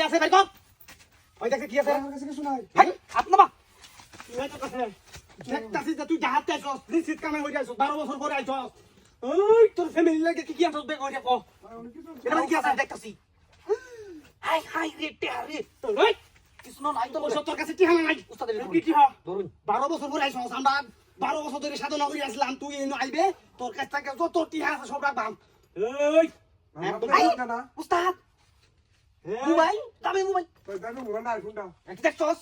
আছে ভাই কর ওই দেখে কি আছে আমার কাছে কিছু নাই ভাই আপনা বা তুই তো কাছে দেখতাছিস যে তুই জাহাতে আইছস নিশ্চিত কামে হই যাইছস 12 বছর পরে আইছস ওই তোর ফ্যামিলি লাগে কি আছস দেখ ওই দেখো এটা কি আছে দেখতাছি হাই হাই রে টেহারে তো ওই কিছু নাই তো তোর কাছে কি হানা নাই উস্তাদের কি কি ধরুন 12 বছর পরে আইছস আমরা 12 বছর ধরে সাধনা করে আসলাম তুই এনে আইবে তোর কাছ থেকে যত টিহা আছে সব রাখবাম এই একদম না উস্তাদ মোবাইল দামি মোবাইল দাদু মোবাইল না আইফোনটা দেখছস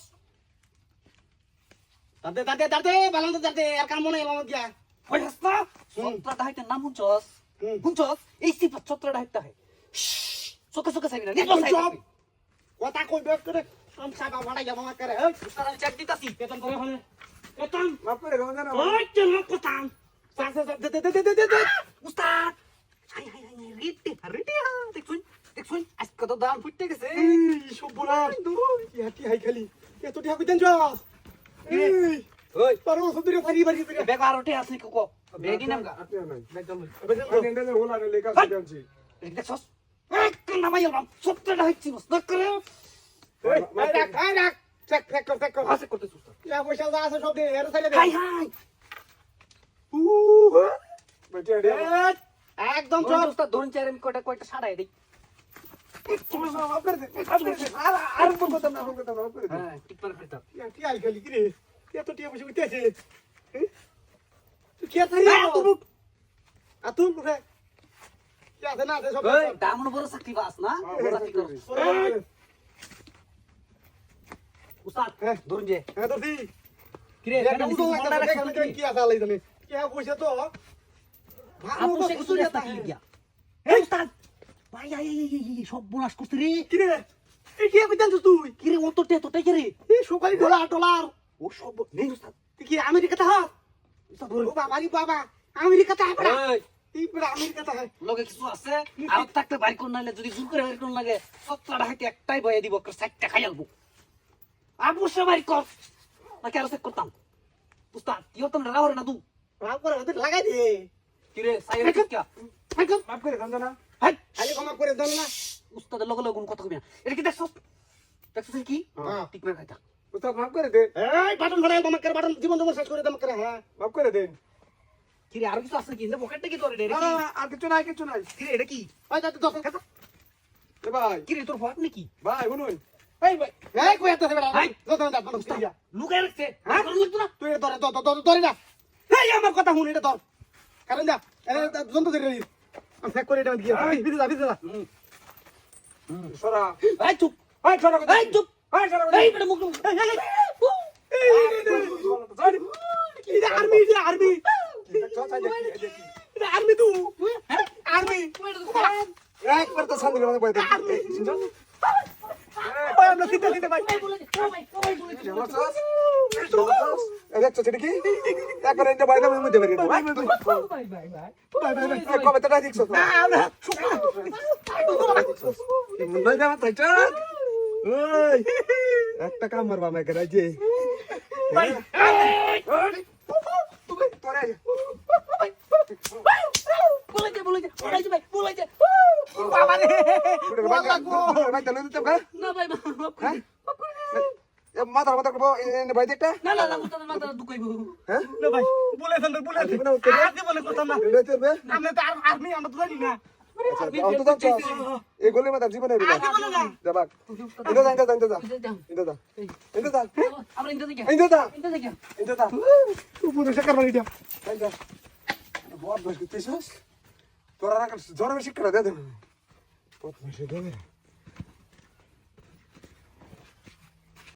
দাদে বালান্দ দাদে আর কাম মনে এলো গিয়া ওই হাসনা ছত্রটা হাইতে নাম হুঁচস হুঁচস এই সিফাত ছত্রটা হাইতে হয় চোখে চোখে চাইবি না নির্বাচ চাইবি কথা কইবে করে আম সাবা বাড়াই যাব না করে এই উস্তাদ চেক দিতাছি বেতন করে হলে বেতন মাফ করে দাও জানা ওই কেন কথা দে উস্তাদ হাই হাই হাই রেটে দেখছুন আজকে তো দাম ফুটতে গেছে এই সবরা কি হাই খালি এত টিয়া কইতেন জস এই ওই পারো সদরে ফারি ফারি করে বেগ আরোটে আছে কোকো বেগি নামগা আপনি নাই বেগ চল আমি এন্ডে হোলা রে লেখা শিখাচ্ছি দেখছস এক নামাই এলাম ছত্রটা হাইছি বস দেখ করে এই রাখ চেক কর আছে করতে সুস্ত ইয়া পয়সা যা আছে সব দে এর সাইডে দে হাই হাই বেটি রে একদম ধরুন চল উস্তাদ ধরুন চাইরে আমি কয়টা সাড়াই দেই মাফ করে দে আর কোন কথা না মাফ করে দে হ্যাঁ ঠিক পারে ফিরতাম কি আই খালি কি রে এত টিয়া পয়সা কইতে আছে তুই কি আছে আতুল রে কি আছে না আছে সব ওই দামন বড় চাকরি বাস না বড় চাকরি কর উস্তাদ ধরুন যে হ্যাঁ তো দি কি রে এটা উদো লাগা কি আছে আলাই জানে কি পয়সা তো আপু সে কিছু না কি গিয়া এই উস্তাদ ভাই আই সব বোনাস করতে রে কি রে এই কি কইতাছ তুই কি রে অন্ততে তোটাই কি রে এই সকালে ডলার ও সব নেই উস্তাদ তুই কি আমেরিকাতে হ উস্তাদ ধরুন ও বাবারি বাবা আমেরিকাতে আপড়া ওই এই পুরা আমেরিকাতে হয় লগে কিছু আছে আর থাকতে বাইর কোন নাইলে যদি জোর করে বাইর কোন লাগে সত্তরটা হাইতে একটাই বয়ে দিব 60টা খাই আলবো অবশ্যই বাইর কর না কেন চেক করতাম উস্তাদ কি হতাম না রাহরে না তু রাম করে ওদের লাগাই দে কি রে সাইরে কি মাফ করে দাও জানা হাই খালি ক্ষমা করে দেন না উস্তাদের লগে লগে কোন কথা কবি না এটা কি দেখছস দেখছস কি হ্যাঁ। ঠিক না খাইতা উস্তাদ মাফ করে দে এই বাটন ধরে দমক করে বাটন জীবন জমন শেষ করে দমক করে হ্যাঁ মাফ করে দেন কি রে আর কিছু আছে কি ইন্দে পকেটে কি তোরে রে না আর কিছু নাই কি রে এটা কি ওই যাতে দশ টাকা এ ভাই কি রে তোর ফট নাকি ভাই শুনুন এই ভাই এই কই এত সেবা ভাই। যত না বাটন উস্তাদ দিয়া লুকায় রাখছে হ্যাঁ? তোর লাগতো না তুই ধরে ধরে না এই আমার কথা শুন এটা ধর কারণ দা জন্ত ধরে রে আমি ফেক করে এটা দিয়ে ভিজে যা সরা এই চুপ ভাই সরা এই চুপ ভাই সরা এই বেটা মুখ এটা আর্মি চল চাই দেখি এটা আর্মি তুই আর্মি একবার তো শান্তি করে বইতে ওই আমরা সিধা ভাই দেখছো সেটা কি একবার এটা বাইরে মধ্যে বেরিয়ে দেবো কবে তো দেখছো একটা কাম মারবা আমাকে রাজে বাবা রে না ভাই মাথার মাথা করবো ভাই একটা না না না উস্তাদ মাথা দুকাইবো হ্যাঁ না ভাই বলে আজকে বলে কথা না আমরা তো আর্মি আমরা তো জানি না এই গলি মাথার জীবনে আজকে বলে না যাবাক আমরা ইন্দা দেখি ইন্দা ইন্দা দেখি তুই বুঝে শেখার বাড়ি দিয়া তোরা জ্বর বেশি করে দেবে